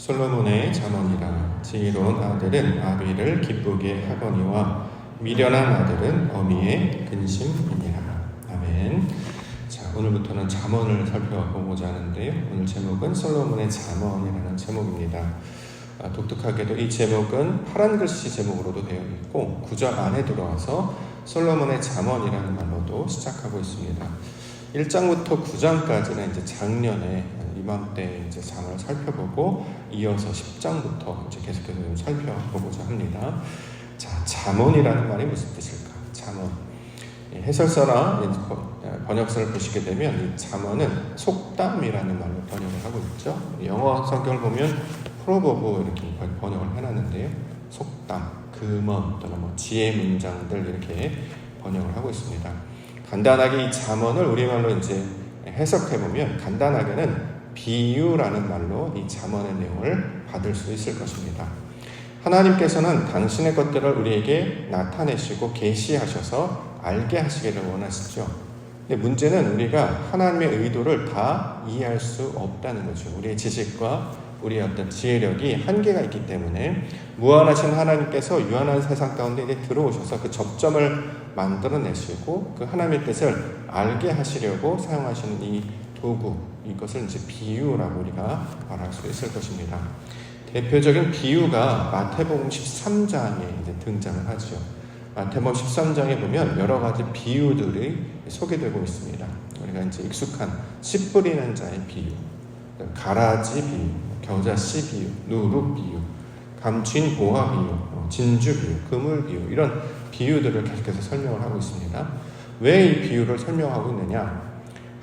솔로몬의 잠언이라. 지혜로운 아들은 아비를 기쁘게 하거니와 미련한 아들은 어미의 근심이니라. 아멘. 자, 오늘부터는 잠언을 살펴보고자 하는데요. 오늘 제목은 솔로몬의 잠언이라는 제목입니다. 독특하게도 이 제목은 파란 글씨 제목으로도 되어 있고 9절 안에 들어와서 솔로몬의 잠언이라는 말로도 시작하고 있습니다. 1장부터 9장까지는 이제 작년에 이맘때 이제 잠언을 살펴보고 이어서 10장부터 이제 계속해서 좀 살펴보고자 합니다. 자, 잠언이라는 말이 무슨 뜻일까? 잠언. 해설서나 번역서를 보시게 되면 이 잠언은 속담이라는 말로 번역을 하고 있죠. 영어 성경을 보면 프로버브 이렇게 번역을 해놨는데요. 속담, 금언 또는 지혜 문장들 이렇게 번역을 하고 있습니다. 간단하게 이 잠언을 우리말로 이제 해석해보면 간단하게는 비유라는 말로 이 잠언의 내용을 받을 수 있을 것입니다. 하나님께서는 당신의 것들을 우리에게 나타내시고 계시하셔서 알게 하시기를 원하시죠. 근데 문제는 우리가 하나님의 의도를 다 이해할 수 없다는 거죠. 우리의 지식과 우리의 어떤 지혜력이 한계가 있기 때문에 무한하신 하나님께서 유한한 세상 가운데 이제 들어오셔서 그 접점을 만들어내시고 그 하나님의 뜻을 알게 하시려고 사용하시는 이 도구, 이것을 이제 비유라고 우리가 말할 수 있을 것입니다. 대표적인 비유가 마태복음 13장에 이제 등장을 하죠. 마태복음 13장에 보면 여러 가지 비유들이 소개되고 있습니다. 우리가 이제 익숙한 씨 뿌리는 자의 비유, 가라지 비유, 겨자씨 비유, 누룩 비유, 감추인 보화 비유, 진주 비유, 그물 비유, 이런 비유들을 계속해서 설명을 하고 있습니다. 왜 이 비유를 설명하고 있느냐?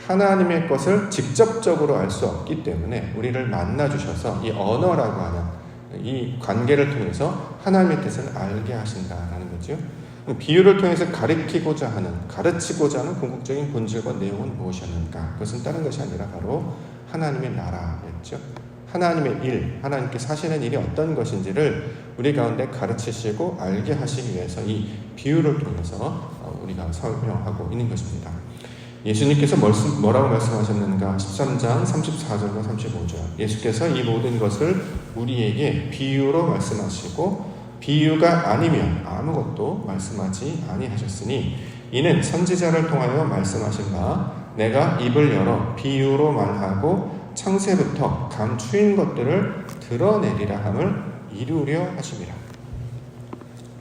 하나님의 것을 직접적으로 알 수 없기 때문에 우리를 만나주셔서 이 언어라고 하는 이 관계를 통해서 하나님의 뜻을 알게 하신다라는 거죠. 비유를 통해서 가르치고자 하는 궁극적인 본질과 내용은 무엇이었는가? 그것은 다른 것이 아니라 바로 하나님의 나라였죠. 하나님의 일, 하나님께서 하시는 일이 어떤 것인지를 우리 가운데 가르치시고 알게 하시기 위해서 이 비유를 통해서 우리가 설명하고 있는 것입니다. 예수님께서 뭐라고 말씀하셨는가? 13장 34절과 35절. 예수께서 이 모든 것을 우리에게 비유로 말씀하시고 비유가 아니면 아무것도 말씀하지 아니하셨으니 이는 선지자를 통하여 말씀하신 바 내가 입을 열어 비유로 말하고 창세부터 감추인 것들을 드러내리라 함을 이루려 하심이라.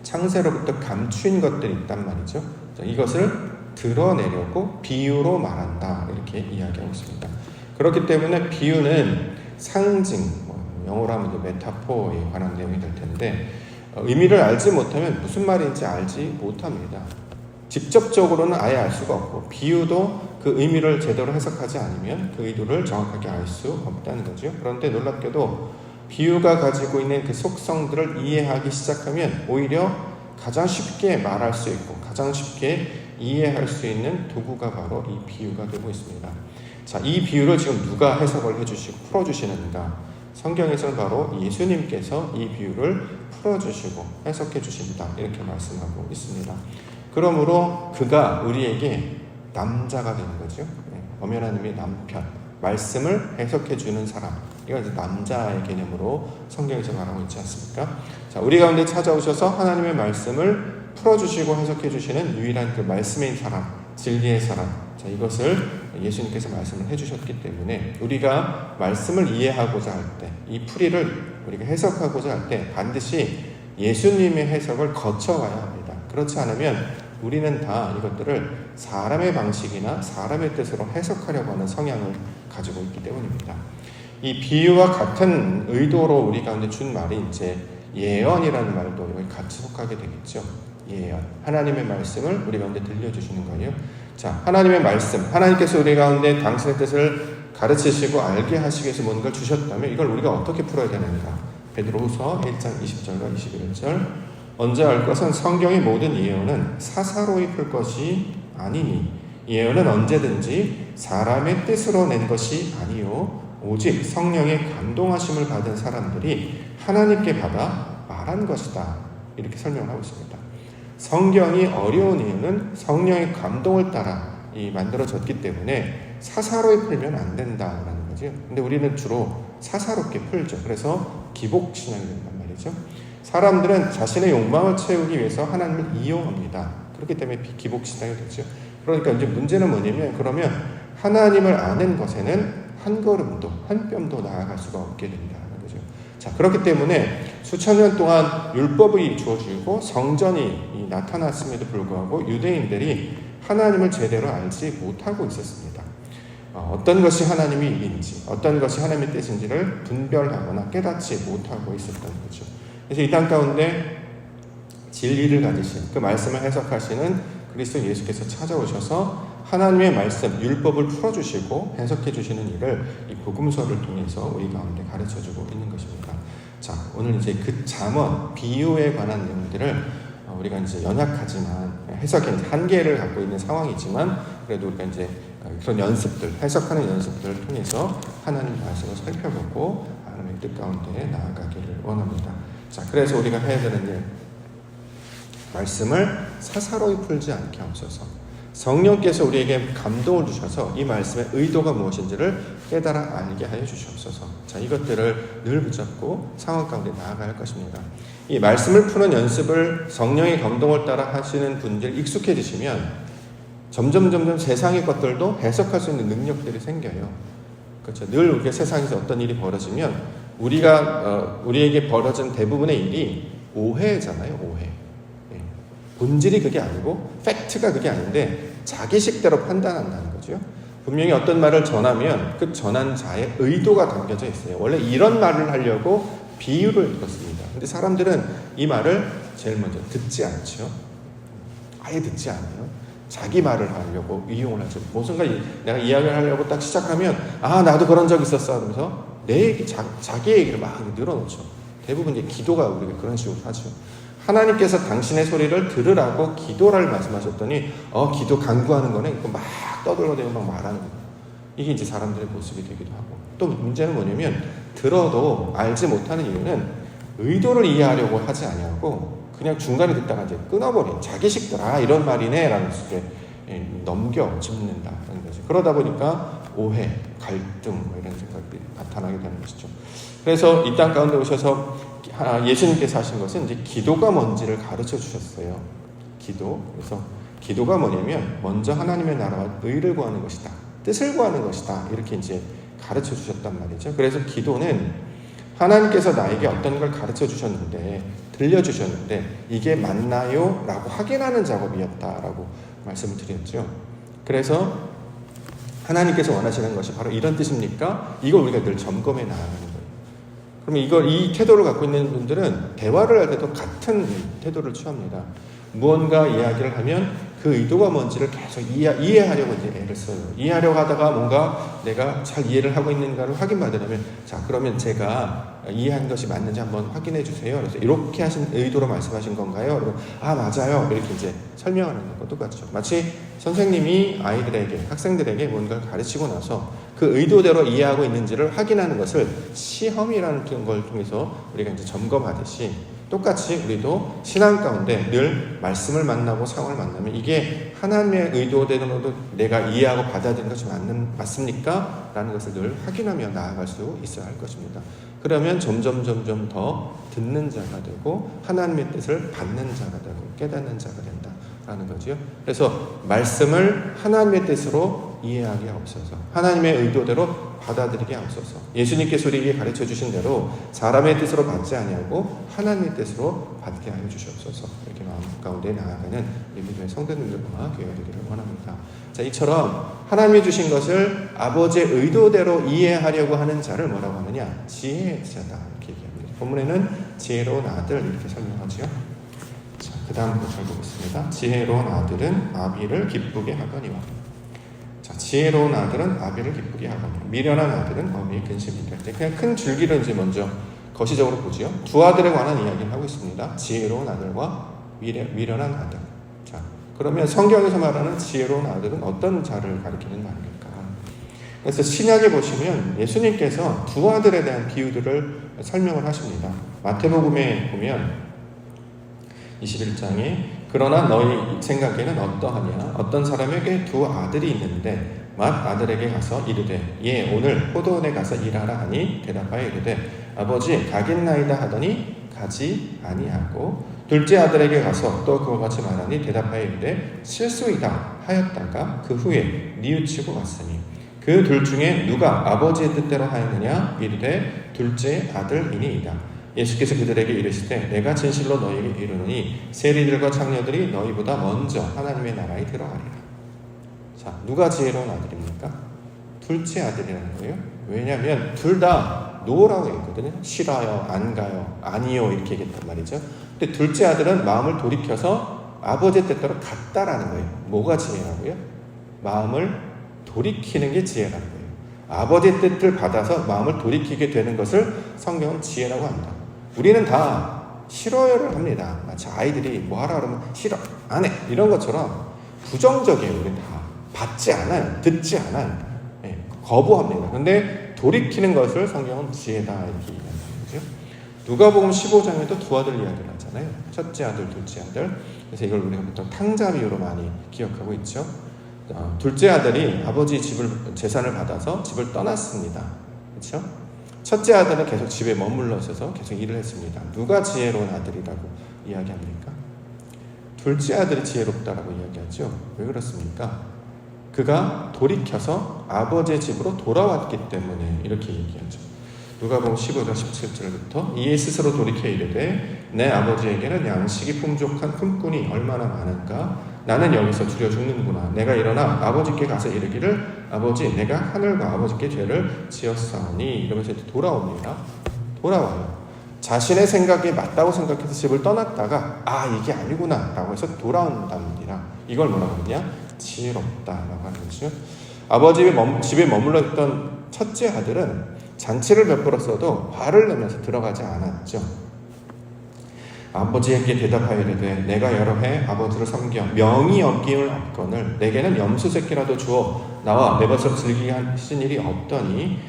창세로부터 감추인 것들이 있단 말이죠. 이것을 드러내려고 비유로 말한다, 이렇게 이야기하고 있습니다. 그렇기 때문에 비유는 상징, 영어로 하면 메타포에 관한 내용이 될 텐데 의미를 알지 못하면 무슨 말인지 알지 못합니다. 직접적으로는 아예 알 수가 없고 비유도 그 의미를 제대로 해석하지 않으면 그 의도를 정확하게 알 수 없다는 거죠. 그런데 놀랍게도 비유가 가지고 있는 그 속성들을 이해하기 시작하면 오히려 가장 쉽게 말할 수 있고 가장 쉽게 이해할 수 있는 도구가 바로 이 비유가 되고 있습니다. 자, 이 비유를 지금 누가 해석을 해주시고 풀어주시는가? 성경에서는 바로 예수님께서 이 비유를 풀어주시고 해석해 주십니다. 이렇게 말씀하고 있습니다. 그러므로 그가 우리에게 남자가 되는 거죠. 엄연한 의미의 남편, 말씀을 해석해 주는 사람. 이건 이제 남자의 개념으로 성경에서 말하고 있지 않습니까? 자, 우리 가운데 찾아오셔서 하나님의 말씀을 풀어주시고 해석해 주시는 유일한 그 말씀의 사람, 진리의 사람. 자, 이것을 예수님께서 말씀을 해주셨기 때문에 우리가 말씀을 이해하고자 할 때, 이 풀이를 우리가 해석하고자 할 때 반드시 예수님의 해석을 거쳐가야 합니다. 그렇지 않으면 우리는 다 이것들을 사람의 방식이나 사람의 뜻으로 해석하려고 하는 성향을 가지고 있기 때문입니다. 이 비유와 같은 의도로 우리 가운데 준 말이 이제 예언이라는 말도 여기 같이 속하게 되겠죠. 예언, 하나님의 말씀을 우리 가운데 들려주시는 거예요. 자, 하나님의 말씀, 하나님께서 우리 가운데 당신의 뜻을 가르치시고 알게 하시기 위해서 뭔가를 주셨다면 이걸 우리가 어떻게 풀어야 되는가? 베드로후서 1장 20절과 21절. 언제 알 것은 성경의 모든 예언은 사사로이 풀 것이 아니니 예언은 언제든지 사람의 뜻으로 낸 것이 아니요 오직 성령의 감동하심을 받은 사람들이 하나님께 받아 말한 것이다. 이렇게 설명을 하고 있습니다. 성경이 어려운 이유는 성령의 감동을 따라 만들어졌기 때문에 사사로이 풀면 안 된다라는 거죠. 근데 우리는 주로 사사롭게 풀죠. 그래서 기복신앙이 된단 말이죠. 사람들은 자신의 욕망을 채우기 위해서 하나님을 이용합니다. 그렇기 때문에 기복신앙이 되죠. 그러니까 이제 문제는 뭐냐면, 그러면 하나님을 아는 것에는 한 걸음도 한 뼘도 나아갈 수가 없게 된다는 거죠. 자, 그렇기 때문에 수천 년 동안 율법이 주어지고 성전이 나타났음에도 불구하고 유대인들이 하나님을 제대로 알지 못하고 있었습니다. 어떤 것이 하나님의 일인지, 어떤 것이 하나님의 뜻인지를 분별하거나 깨닫지 못하고 있었던 거죠. 그래서 이 땅 가운데 진리를 가지신, 그 말씀을 해석하시는 그리스도 예수께서 찾아오셔서 하나님의 말씀, 율법을 풀어주시고 해석해주시는 일을 이 복음서를 통해서 우리 가운데 가르쳐주고 있는 것입니다. 자, 오늘 이제 그 잠언, 비유에 관한 내용들을 우리가 이제 연약하지만 해석의 한계를 갖고 있는 상황이지만 그래도 우리가 이제 그런 연습들, 해석하는 연습들을 통해서 하나님 말씀을 살펴보고 하나님의 뜻 가운데 나아가기를 원합니다. 자, 그래서 우리가 해야 되는 일, 말씀을 사사로이 풀지 않게 하옵소서. 성령께서 우리에게 감동을 주셔서 이 말씀의 의도가 무엇인지를 깨달아 알게 하여 주시옵소서. 자, 이것들을 늘 붙잡고 상황 가운데 나아가야 할 것입니다. 이 말씀을 푸는 연습을 성령의 감동을 따라 하시는 분들 익숙해지시면 점점 세상의 것들도 해석할 수 있는 능력들이 생겨요. 그렇죠. 늘 우리가 세상에서 어떤 일이 벌어지면 우리에게 벌어진 대부분의 일이 오해잖아요. 오해. 본질이 그게 아니고 팩트가 그게 아닌데 자기식대로 판단한다는 거죠. 분명히 어떤 말을 전하면 그 전한 자의 의도가 담겨져 있어요. 원래 이런 말을 하려고 비유를 읽었습니다. 근데 사람들은 이 말을 제일 먼저 듣지 않죠. 아예 듣지 않아요. 자기 말을 하려고 이용을 하죠. 무슨가 내가 이야기를 하려고 딱 시작하면 나도 그런 적 있었어 하면서 내 얘기, 자기 얘기를 막 늘어놓죠. 대부분 이제 기도가 우리가 그런 식으로 하죠. 하나님께서 당신의 소리를 들으라고 기도를 말씀하셨더니 기도 간구하는 거는 막 떠들어대고 막 말하는 거예요. 이게 이제 사람들의 모습이 되기도 하고, 또 문제는 뭐냐면 들어도 알지 못하는 이유는 의도를 이해하려고 하지 아니하고 그냥 중간에 듣다가 이제 끊어버린 자기식들 이런 말이네 라는 식의 넘겨 짚는다는 거죠. 그러다 보니까 오해, 갈등 이런 생각들이 나타나게 되는 것이죠. 그래서 이 땅 가운데 오셔서 예수님께서 하신 것은 이제 기도가 뭔지를 가르쳐 주셨어요. 기도. 그래서 기도가 뭐냐면 먼저 하나님의 나라와 의를 구하는 것이다. 뜻을 구하는 것이다. 이렇게 이제 가르쳐 주셨단 말이죠. 그래서 기도는 하나님께서 나에게 어떤 걸 가르쳐 주셨는데, 들려주셨는데 이게 맞나요? 라고 확인하는 작업이었다라고 말씀을 드렸죠. 그래서 하나님께서 원하시는 것이 바로 이런 뜻입니까? 이걸 우리가 늘 점검해 나가는 거예요. 그러면 이 태도를 갖고 있는 분들은 대화를 할 때도 같은 태도를 취합니다. 무언가 이야기를 하면 그 의도가 뭔지를 계속 이해하려고 이제 애를 써요. 이해하려고 하다가 뭔가 내가 잘 이해를 하고 있는가를 확인받으려면, 자, 그러면 제가 이해한 것이 맞는지 한번 확인해 주세요. 그래서 이렇게 하신 의도로 말씀하신 건가요? 그러면 맞아요. 이렇게 이제 설명하는 것과 똑같죠. 마치 선생님이 아이들에게, 학생들에게 뭔가를 가르치고 나서 그 의도대로 이해하고 있는지를 확인하는 것을 시험이라는 걸 통해서 우리가 이제 점검하듯이, 똑같이 우리도 신앙 가운데 늘 말씀을 만나고 상황을 만나면 이게 하나님의 의도대로 내가 이해하고 받아들인 것이 맞습니까? 라는 것을 늘 확인하며 나아갈 수 있어야 할 것입니다. 그러면 점점 더 듣는 자가 되고 하나님의 뜻을 받는 자가 되고 깨닫는 자가 된다라는 거죠. 그래서 말씀을 하나님의 뜻으로 이해하게 하옵소서. 하나님의 의도대로 받아들이게 하옵소서. 예수님께서 우리에게 가르쳐 주신 대로 사람의 뜻으로 받지 아니하고 하나님의 뜻으로 받게 하여 주시옵소서. 이렇게 마음 가운데 나아가는 믿음의 성도님들과 교회가 되기를 원합니다. 자, 이처럼 하나님이 주신 것을 아버지의 의도대로 이해하려고 하는 자를 뭐라고 하느냐? 지혜의 자다 이렇게 얘기합니다. 본문에는 지혜로운 아들 이렇게 설명하죠. 자, 그 다음부터 잘 보겠습니다. 지혜로운 아들은 아비를 기쁘게 하거니와. 자, 지혜로운 아들은 아비를 기쁘게 하거니 미련한 아들은 어미의 근심이다. 그냥 큰 줄기를 이제 먼저 거시적으로 보죠. 두 아들에 관한 이야기를 하고 있습니다. 지혜로운 아들과 미련한 아들. 자, 그러면 성경에서 말하는 지혜로운 아들은 어떤 자를 가리키는 말일까? 그래서 신약에 보시면 예수님께서 두 아들에 대한 비유들을 설명을 하십니다. 마태복음에 보면 21장에 그러나 너희 생각에는 어떠하냐? 어떤 사람에게 두 아들이 있는데 맏 아들에게 가서 이르되 예 오늘 포도원에 가서 일하라 하니 대답하여 이르되 아버지 가겠나이다 하더니 가지 아니하고 둘째 아들에게 가서 또 그와 같이 말하니 대답하여 이르되 실소이다 하였다가 그 후에 뉘우치고 갔으니 그 둘 중에 누가 아버지의 뜻대로 하였느냐? 이르되 둘째 아들이니이다. 예수께서 그들에게 이르시되 내가 진실로 너희에게 이르노니 세리들과 창녀들이 너희보다 먼저 하나님의 나라에 들어가리라. 자, 누가 지혜로운 아들입니까? 둘째 아들이라는 거예요. 왜냐하면 둘 다 노라고 했거든요. 싫어요, 안 가요, 아니요 이렇게 얘기했단 말이죠. 근데 둘째 아들은 마음을 돌이켜서 아버지의 뜻대로 갔다라는 거예요. 뭐가 지혜라고요? 마음을 돌이키는 게 지혜라는 거예요. 아버지의 뜻을 받아서 마음을 돌이키게 되는 것을 성경은 지혜라고 합니다. 우리는 다 싫어요를 합니다. 마치 아이들이 뭐 하라 그러면 싫어, 안 해 이런 것처럼 부정적이에요. 우리는 다 받지 않아요. 듣지 않아요. 네, 거부합니다. 그런데 돌이키는 것을 성경은 지혜다 이렇게 얘기한다는 거죠. 누가복음 15장에도 두 아들 이야기를 하잖아요. 첫째 아들, 둘째 아들. 그래서 이걸 우리가 보통 탕자 비유로 많이 기억하고 있죠. 둘째 아들이 아버지 재산을 받아서 집을 떠났습니다. 그렇죠? 첫째 아들은 계속 집에 머물러 있어서 계속 일을 했습니다. 누가 지혜로운 아들이라고 이야기합니까? 둘째 아들이 지혜롭다라고 이야기하죠. 왜 그렇습니까? 그가 돌이켜서 아버지의 집으로 돌아왔기 때문에 이렇게 얘기하죠. 누가복음 15장 17절부터 이에 스스로 돌이켜 이르되 내 아버지에게는 양식이 풍족한 품꾼이 얼마나 많은가? 나는 여기서 줄여 죽는구나. 내가 일어나 아버지께 가서 이르기를 아버지 내가 하늘과 아버지께 죄를 지었사오니 이러면서 돌아옵니다. 돌아와요. 자신의 생각에 맞다고 생각해서 집을 떠났다가 이게 아니구나 라고 해서 돌아온답니다. 이걸 뭐라고 하느냐? 지혜롭다라고 하는 거죠. 아버지 집에 머물러 있던 첫째 아들은 잔치를 베풀었어도 화를 내면서 들어가지 않았죠. 아버지에게 대답하여 이르되 내가 여러 해 아버지를 섬겨 명이 없기를 없거늘 내게는 염소 새끼라도 주어 나와 내 것을 즐기게 하신 일이 없더니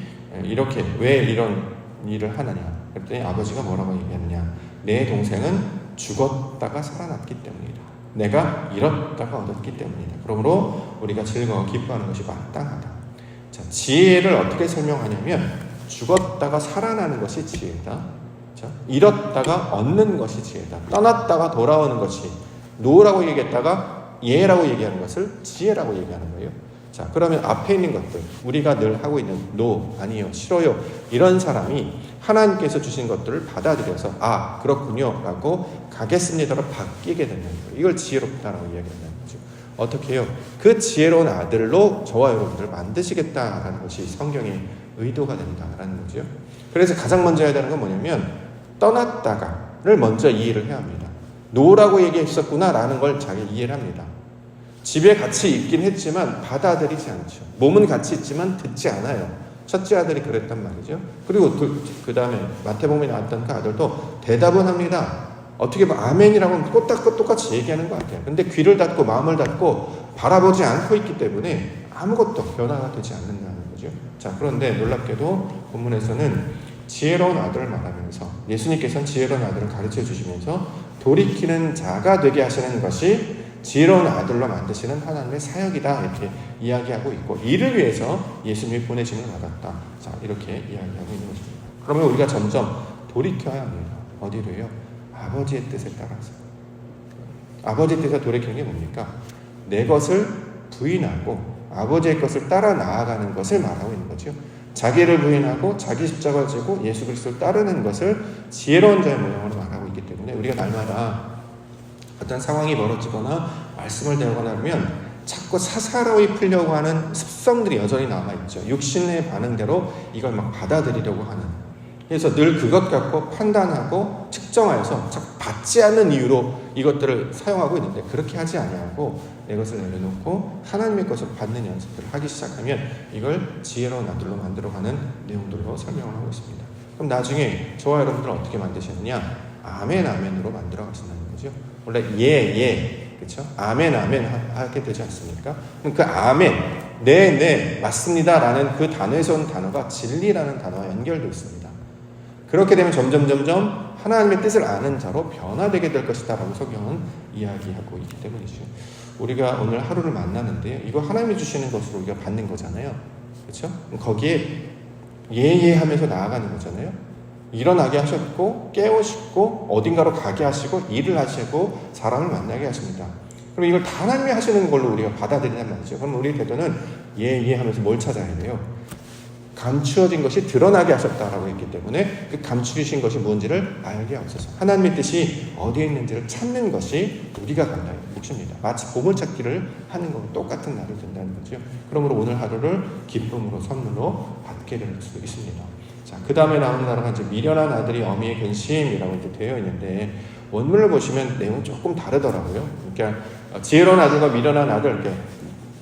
이렇게 왜 이런 일을 하느냐? 그랬더니 아버지가 뭐라고 얘기했느냐? 내 동생은 죽었다가 살아났기 때문이다. 내가 잃었다가 얻었기 때문이다. 그러므로 우리가 즐거워 기뻐하는 것이 마땅하다. 자, 지혜를 어떻게 설명하냐면 죽었다가 살아나는 것이 지혜다. 잃었다가 얻는 것이 지혜다. 떠났다가 돌아오는 것이 노라고 얘기했다가 예라고 얘기하는 것을 지혜라고 얘기하는 거예요. 자, 그러면 앞에 있는 것들 우리가 늘 하고 있는 노, 아니요, 싫어요 이런 사람이 하나님께서 주신 것들을 받아들여서 그렇군요 라고 가겠습니다로 바뀌게 되는 거예요. 이걸 지혜롭다라고 이야기한다는 거죠. 어떻게 해요? 그 지혜로운 아들로 저와 여러분들을 만드시겠다라는 것이 성경의 의도가 된다라는 거죠. 그래서 가장 먼저 해야 되는 건 뭐냐면 떠났다가를 먼저 이해를 해야 합니다. 노라고 얘기했었구나라는 걸 자기 이해를 합니다. 집에 같이 있긴 했지만 받아들이지 않죠. 몸은 같이 있지만 듣지 않아요. 첫째 아들이 그랬단 말이죠. 그리고 그 다음에 마태복음에 나왔던 그 아들도 대답은 합니다. 어떻게 보면 아멘이라고 똑같이 얘기하는 것 같아요. 근데 귀를 닫고 마음을 닫고 바라보지 않고 있기 때문에 아무것도 변화가 되지 않는다는 거죠. 자, 그런데 놀랍게도 본문에서는 지혜로운 아들을 말하면서 예수님께서는 지혜로운 아들을 가르쳐 주시면서 돌이키는 자가 되게 하시는 것이 지혜로운 아들로 만드시는 하나님의 사역이다 이렇게 이야기하고 있고 이를 위해서 예수님이 보내심을 받았다. 자, 이렇게 이야기하고 있는 것입니다. 그러면 우리가 점점 돌이켜야 합니다. 어디로요? 아버지의 뜻에 따라서. 아버지의 뜻에 돌이키는 게 뭡니까? 내 것을 부인하고 아버지의 것을 따라 나아가는 것을 말하고 있는 거죠. 자기를 부인하고 자기 십자가를 지고 예수 그리스도를 따르는 것을 지혜로운 자의 모양으로 말하고 있기 때문에 우리가 날마다 어떤 상황이 벌어지거나 말씀을 대하거나 하면 자꾸 사사로이 풀려고 하는 습성들이 여전히 남아있죠. 육신의 반응대로 이걸 막 받아들이려고 하는. 그래서 늘 그것 갖고 판단하고 측정하여서 자꾸 받지 않는 이유로 이것들을 사용하고 있는데 그렇게 하지 아니하고 내 것을 내려놓고 하나님의 것을 받는 연습들을 하기 시작하면 이걸 지혜로운 아들로 만들어가는 내용들로 설명을 하고 있습니다. 그럼 나중에 저와 여러분들은 어떻게 만드시느냐? 아멘 아멘으로 만들어 가신다는 거죠. 원래 예 그렇죠? 아멘 아멘 하게 되지 않습니까? 그럼 그 아멘 네 맞습니다라는 그 단어에서 온 단어가 진리라는 단어와 연결되어 있습니다. 그렇게 되면 점점 하나님의 뜻을 아는 자로 변화되게 될 것이다 라고 성경은 이야기하고 있기 때문이죠. 우리가 오늘 하루를 만나는데 이거 하나님이 주시는 것으로 우리가 받는 거잖아요. 그렇죠? 거기에 예하면서 나아가는 거잖아요. 일어나게 하셨고 깨우시고 어딘가로 가게 하시고 일을 하시고 사람을 만나게 하십니다. 그럼 이걸 다 하나님이 하시는 걸로 우리가 받아들이란 말이죠. 그럼 우리 태도는 하면서 뭘 찾아야 돼요? 감추어진 것이 드러나게 하셨다라고 했기 때문에 그 감추신 것이 뭔지를 알게 하옵소서. 하나님의 뜻이 어디에 있는지를 찾는 것이 우리가 간다는 몫입니다. 마치 보물찾기를 하는 것과 똑같은 날이 된다는 거죠. 그러므로 오늘 하루를 기쁨으로 선물로 받게 될 수 있습니다. 자, 그 다음에 나오는 단어가 이제 미련한 아들이 어미의 근심이라고 이렇게 되어 있는데 원문을 보시면 내용은 조금 다르더라고요. 그러니까 지혜로운 아들과 미련한 아들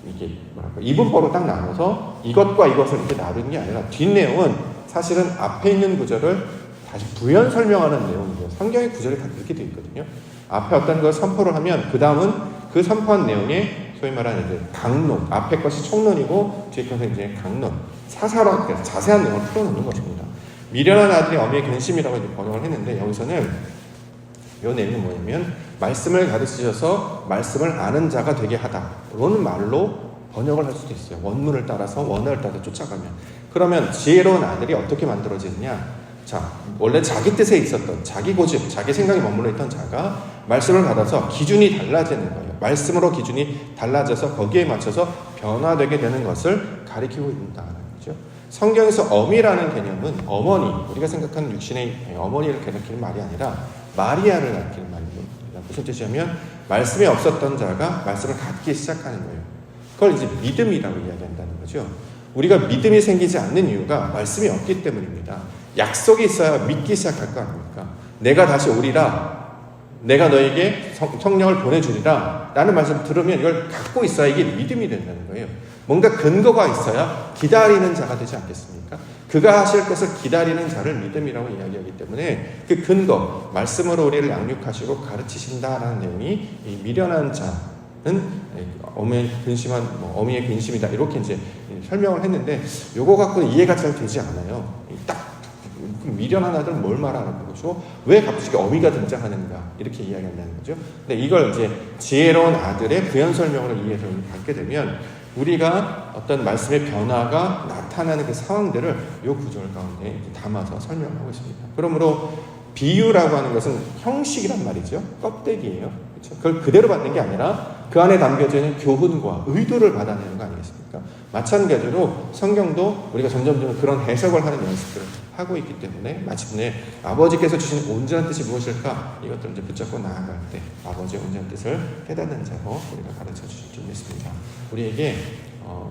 이게 뭐랄까 이분법으로 딱 나눠서 이것과 이것을 이렇게 나눈 게 아니라 뒷내용은 사실은 앞에 있는 구절을 다시 부연 설명하는 내용이에요. 성경의 구절이 다 그렇게 되어 있거든요. 앞에 어떤 걸 선포를 하면 그 다음은 그 선포한 내용에 소위 말하는 이제 강론, 앞에 것이 총론이고 뒤에 것은 이제 강론, 사사로 자세한 내용을 풀어놓는 것입니다. 미련한 아들이 어미의 근심이라고 이제 번역을 했는데 여기서는 이 내용은 뭐냐면 말씀을 가르치셔서 말씀을 아는 자가 되게 하다 이런 말로 번역을 할 수도 있어요. 원문을 따라서 원어를 따라 쫓아가면. 그러면 지혜로운 아들이 어떻게 만들어지느냐? 자, 원래 자기 뜻에 있었던 자기 고집, 자기 생각이 머물러 있던 자가 말씀을 받아서 기준이 달라지는 거예요. 말씀으로 기준이 달라져서 거기에 맞춰서 변화되게 되는 것을 가리키고 있다는 거죠. 성경에서 어미라는 개념은 어머니, 우리가 생각하는 육신의 어머니를 가리키는 말이 아니라 마리아를 가리키는 말입니다. 무슨 뜻이냐면 말씀이 없었던 자가 말씀을 갖기 시작하는 거예요. 그걸 이제 믿음이라고 이야기한다는 거죠. 우리가 믿음이 생기지 않는 이유가 말씀이 없기 때문입니다. 약속이 있어야 믿기 시작할 거 아닙니까? 내가 다시 오리라, 내가 너에게 성령을 보내주리라 라는 말씀 들으면 이걸 갖고 있어야 이게 믿음이 된다는 거예요. 뭔가 근거가 있어야 기다리는 자가 되지 않겠습니까? 그가 하실 것을 기다리는 자를 믿음이라고 이야기하기 때문에 그 근거, 말씀으로 우리를 양육하시고 가르치신다라는 내용이 이 미련한 자는 어미의 근심이다 이렇게 이제 설명을 했는데 요거 갖고는 이해가 잘 되지 않아요. 딱 미련한 아들은 뭘 말하는 거죠? 왜 갑자기 어미가 등장하는가 이렇게 이야기한다는 거죠. 근데 이걸 이제 지혜로운 아들의 부연 설명으로 이해를 받게 되면 우리가 어떤 말씀의 변화가 나타나는 그 상황들을 이 구절 가운데 담아서 설명하고 있습니다. 그러므로 비유라고 하는 것은 형식이란 말이죠. 껍데기예요. 그렇죠? 그걸 그대로 받는 게 아니라 그 안에 담겨져 있는 교훈과 의도를 받아내는 거 아니겠습니까? 마찬가지로 성경도 우리가 점점 그런 해석을 하는 연습들을 하고 있기 때문에 마침내 아버지께서 주신 온전한 뜻이 무엇일까? 이것들을 이제 붙잡고 나아갈 때 아버지의 온전한 뜻을 깨닫는 자로 우리가 가르쳐 주실 줄 믿습니다. 우리에게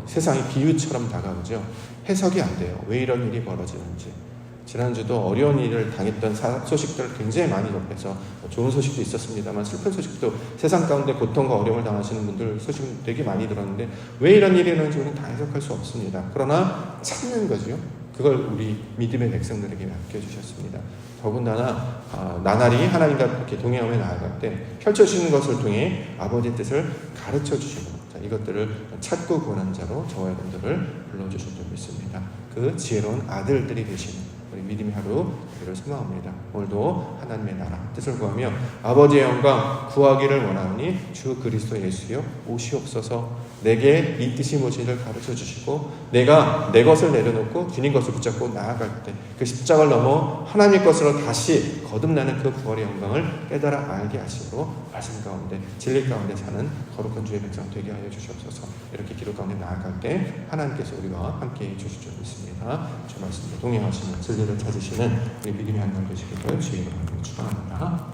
세상이 비유처럼 다가오죠. 해석이 안 돼요. 왜 이런 일이 벌어지는지. 지난주도 어려운 일을 당했던 소식들을 굉장히 많이 접해서 좋은 소식도 있었습니다만 슬픈 소식도 세상 가운데 고통과 어려움을 당하시는 분들 소식 되게 많이 들었는데 왜 이런 일이 일어나는지 우리는 다 해석할 수 없습니다. 그러나 찾는 거죠. 그걸 우리 믿음의 백성들에게 맡겨주셨습니다. 더군다나 나날이 하나님과 이렇게 동행하며 나아갈 때 펼쳐주시는 것을 통해 아버지의 뜻을 가르쳐 주시고 이것들을 찾고 구하는 자로 저와 여러분들을 불러주실 줄 믿습니다. 그 지혜로운 아들들이 되시는 우리 믿음의 하루 되기를 소망합니다. 오늘도 하나님의 나라 뜻을 구하며 아버지의 영광 구하기를 원하오니 주 그리스도 예수여 오시옵소서. 내게 이 뜻이 무엇인지를 가르쳐 주시고 내가 내 것을 내려놓고 주님 것을 붙잡고 나아갈 때 그 십자가를 넘어 하나님의 것으로 다시 거듭나는 그 부활의 영광을 깨달아 알게 하시고 말씀 가운데 진리 가운데 사는 거룩한 주의 백성 되게 하여 주시옵소서. 이렇게 기도 가운데 나아갈 때 하나님께서 우리와 함께 해 주실 줄 믿습니다. 주 말씀으로 동행하시는 진리를 찾으시는 우리 믿음의 하나님 되시기를 주님으로 축원합니다.